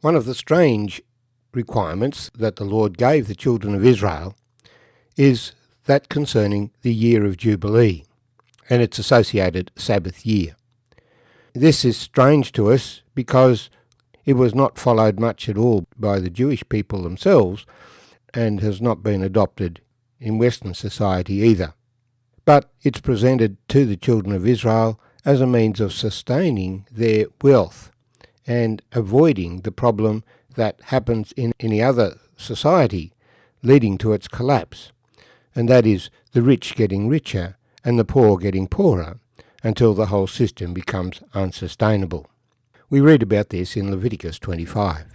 One of the strange requirements that the Lord gave the children of Israel is that concerning the year of Jubilee and its associated Sabbath year. This is strange to us because it was not followed much at all by the Jewish people themselves and has not been adopted in Western society either. But it's presented to the children of Israel as a means of sustaining their wealth and avoiding the problem that happens in any other society leading to its collapse, and that is the rich getting richer and the poor getting poorer until the whole system becomes unsustainable. We read about this in Leviticus 25.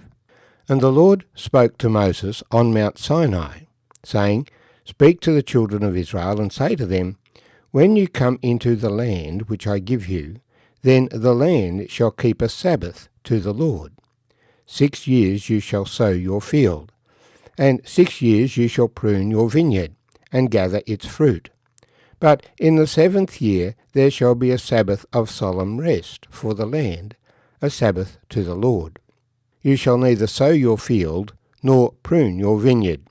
And the Lord spoke to Moses on Mount Sinai, saying, Speak to the children of Israel and say to them, When you come into the land which I give you, then the land shall keep a Sabbath to the Lord. 6 years you shall sow your field, and 6 years you shall prune your vineyard, and gather its fruit. But in the 7th year there shall be a Sabbath of solemn rest for the land, a Sabbath to the Lord. You shall neither sow your field, nor prune your vineyard.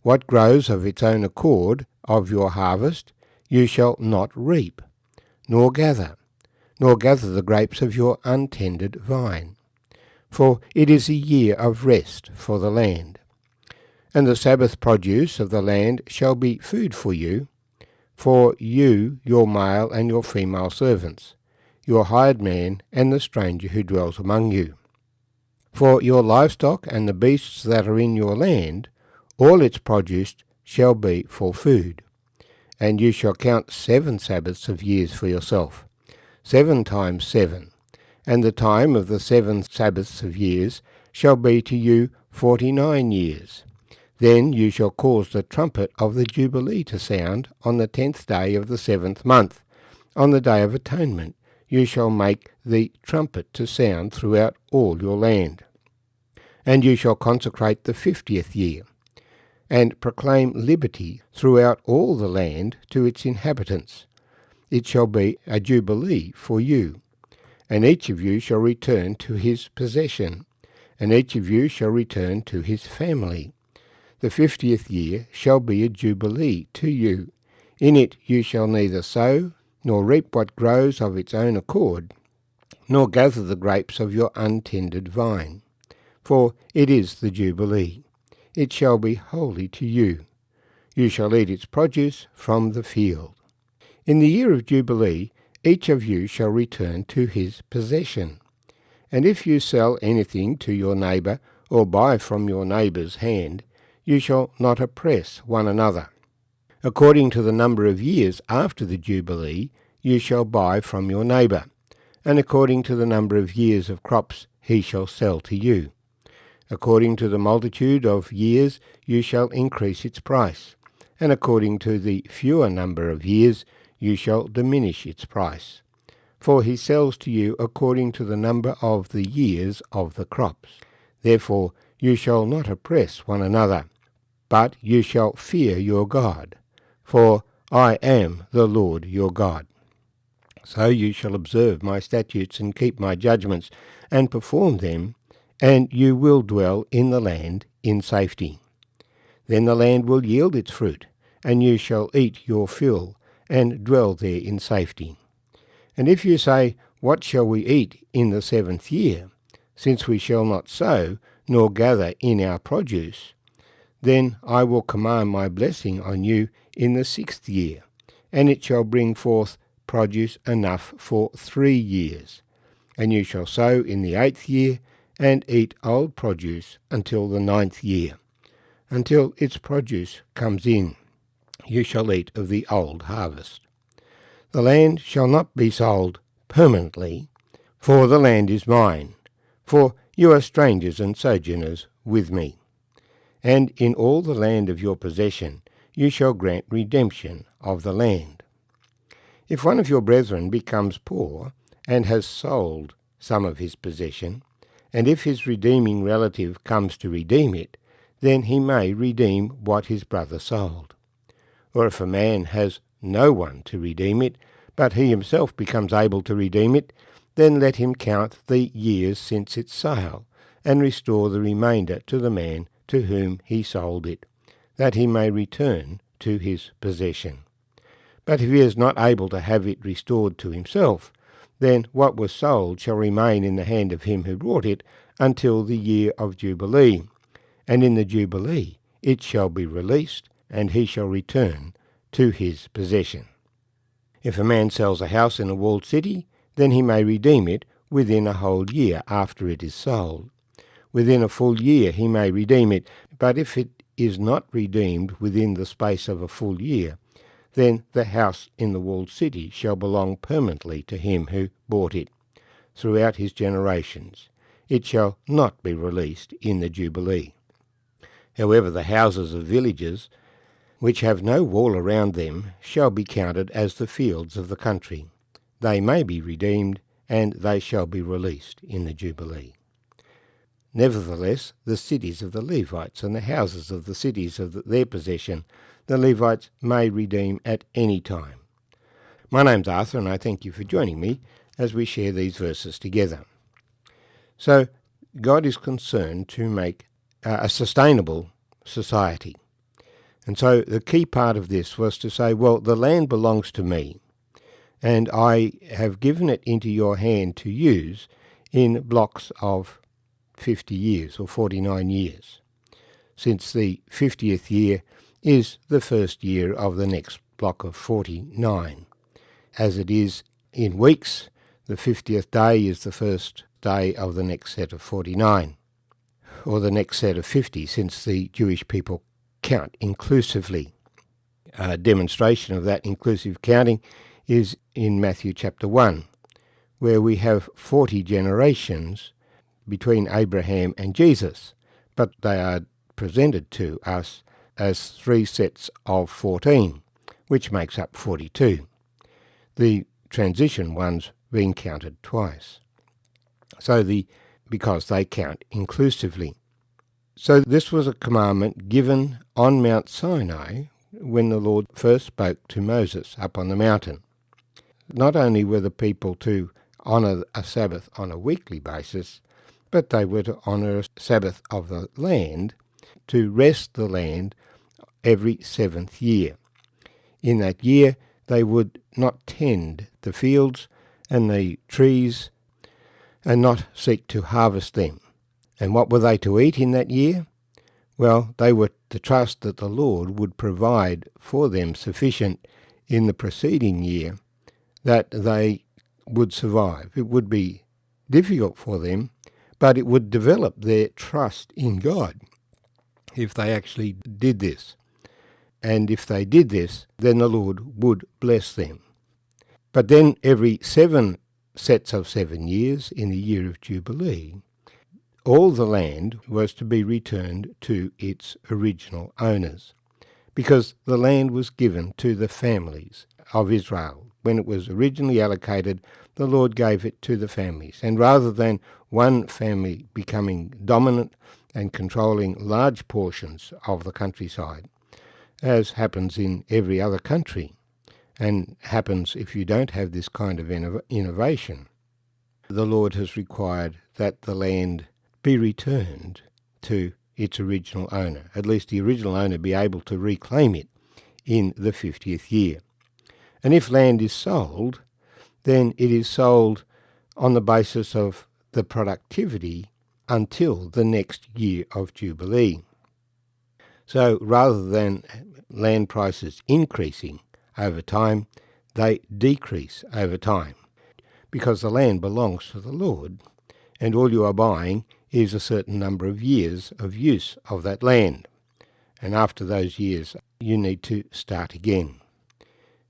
What grows of its own accord of your harvest, you shall not reap, nor gather the grapes of your untended vine. For it is a year of rest for the land. And the Sabbath produce of the land shall be food for you, your male and your female servants, your hired man and the stranger who dwells among you. For your livestock and the beasts that are in your land, all its produce shall be for food. And you shall count 7 Sabbaths of years for yourself, 7 times 7, and the time of the 7 Sabbaths of years shall be to you 49 years. Then you shall cause the trumpet of the Jubilee to sound on the 10th day of the 7th month. On the day of atonement you shall make the trumpet to sound throughout all your land. And you shall consecrate the 50th year, and proclaim liberty throughout all the land to its inhabitants. It shall be a jubilee for you, and each of you shall return to his possession, and each of you shall return to his family. The 50th year shall be a jubilee to you. In it you shall neither sow, nor reap what grows of its own accord, nor gather the grapes of your untended vine. For it is the Jubilee. It shall be holy to you. You shall eat its produce from the field. In the year of Jubilee, each of you shall return to his possession. And if you sell anything to your neighbour, or buy from your neighbour's hand, you shall not oppress one another. According to the number of years after the Jubilee, you shall buy from your neighbour, and according to the number of years of crops he shall sell to you. According to the multitude of years you shall increase its price, and according to the fewer number of years you shall diminish its price. For he sells to you according to the number of the years of the crops. Therefore you shall not oppress one another, but you shall fear your God, for I am the Lord your God. So you shall observe my statutes and keep my judgments, and perform them, and you will dwell in the land in safety. Then the land will yield its fruit, and you shall eat your fill, and dwell there in safety. And if you say, What shall we eat in the 7th year, since we shall not sow, nor gather in our produce? Then I will command my blessing on you in the 6th year, and it shall bring forth produce enough for 3 years. And you shall sow in the 8th year, and eat old produce until the 9th year. Until its produce comes in, you shall eat of the old harvest. The land shall not be sold permanently, for the land is mine, for you are strangers and sojourners with me. And in all the land of your possession you shall grant redemption of the land. If one of your brethren becomes poor, and has sold some of his possession, and if his redeeming relative comes to redeem it, then he may redeem what his brother sold. Or if a man has no one to redeem it, but he himself becomes able to redeem it, then let him count the years since its sale, and restore the remainder to the man to whom he sold it, that he may return to his possession. But if he is not able to have it restored to himself, then what was sold shall remain in the hand of him who bought it until the year of Jubilee, and in the Jubilee it shall be released, and he shall return to his possession. If a man sells a house in a walled city, then he may redeem it within a whole year after it is sold. Within a full year he may redeem it, but if it is not redeemed within the space of a full year, then the house in the walled city shall belong permanently to him who bought it throughout his generations. It shall not be released in the Jubilee. However, the houses of villages which have no wall around them shall be counted as the fields of the country. They may be redeemed, and they shall be released in the Jubilee. Nevertheless, the cities of the Levites and the houses of the cities of their possession, the Levites may redeem at any time. My name's Arthur, and I thank you for joining me as we share these verses together. So, God is concerned to make a sustainable society. And so the key part of this was to say, well, the land belongs to me, and I have given it into your hand to use in blocks of 50 years or 49 years, since the 50th year is the first year of the next block of 49. As it is in weeks, the 50th day is the first day of the next set of 49, or the next set of 50, since the Jewish people count inclusively. A demonstration of that inclusive counting is in Matthew chapter 1, where we have 40 generations between Abraham and Jesus, but they are presented to us as 3 sets of 14, which makes up 42, the transition ones being counted twice. Because they count inclusively. So this was a commandment given on Mount Sinai when the Lord first spoke to Moses up on the mountain. Not only were the people to honour a Sabbath on a weekly basis, but they were to honour a Sabbath of the land, to rest the land every 7th year. In that year they would not tend the fields and the trees and not seek to harvest them. And what were they to eat in that year? Well, they were to trust that the Lord would provide for them sufficient in the preceding year that they would survive. It would be difficult for them, but it would develop their trust in God if they actually did this. And if they did this, then the Lord would bless them. But then every 7 sets of 7 years in the year of Jubilee, all the land was to be returned to its original owners, because the land was given to the families of Israel. When it was originally allocated, the Lord gave it to the families, and rather than one family becoming dominant and controlling large portions of the countryside, as happens in every other country, and happens if you don't have this kind of innovation, the Lord has required that the land be returned to its original owner, at least the original owner be able to reclaim it in the 50th year. And if land is sold, then it is sold on the basis of the productivity until the next year of Jubilee. So rather than land prices increasing over time, they decrease over time, because the land belongs to the Lord, and all you are buying is a certain number of years of use of that land. And after those years, you need to start again.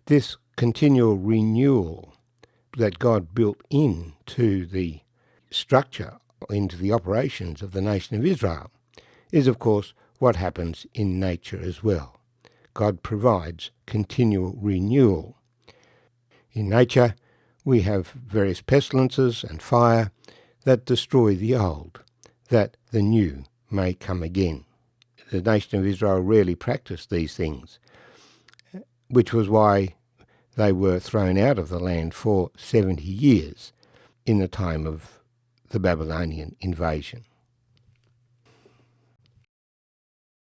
This continual renewal that God built into the structure, into the operations of the nation of Israel, is of course what happens in nature as well. God provides continual renewal. In nature, we have various pestilences and fire that destroy the old, that the new may come again. The nation of Israel rarely practiced these things, which was why they were thrown out of the land for 70 years in the time of the Babylonian invasion.